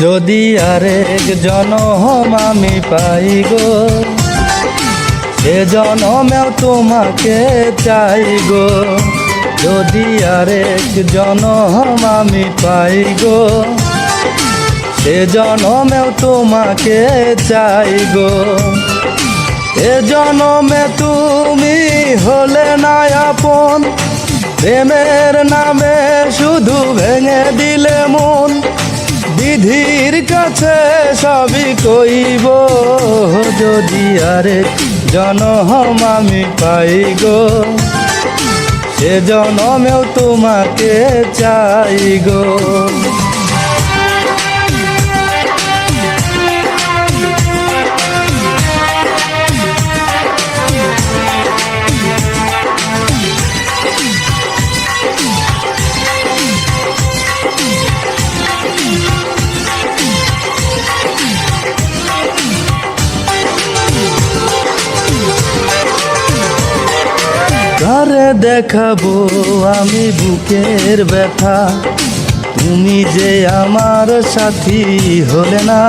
যদি আরেক জনম আমি পাই গো, সে জনমেও তোমাকে চাই গো। যদি আরেক জনম আমি পাই গো, সে জনমেও তোমাকে চাই গো। এ জনমে তুমি হলে না আপন, প্রেমের নামে শুধু ভেঙে দিলে মন। বিধির কাছে সবই কইব, যদি আরেক জনম আমি পাই গো, সে জনমেও তোমাকে চাই গো। কারে দেখাবো আমি বুকের ব্যথা, তুমি যে আমার সাথী হলে না।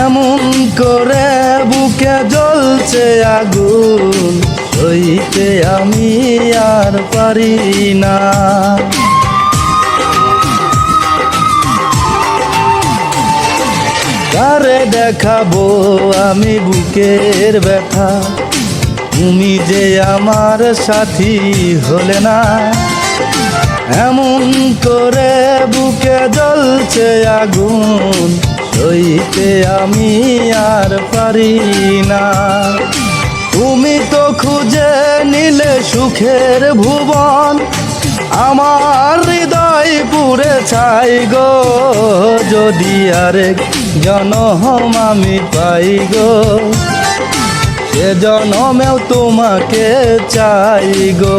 এমন করে বুকে জ্বলছে আগুন, সইতে আমি আর পারি না। কারে দেখাবো আমি বুকের ব্যথা, তুমি যে আমার সাথী হলে না। এমন করে বুকে জ্বলছে আগুন, সইতে আমি আর পারি না। তুমি তো খুঁজে নিলে সুখের ভুবন, আমার হৃদয় পুড়ে ছাই গো। যদি আরেক জনম আমি পাই গো, সে জনমেও তোমাকে চাই গো।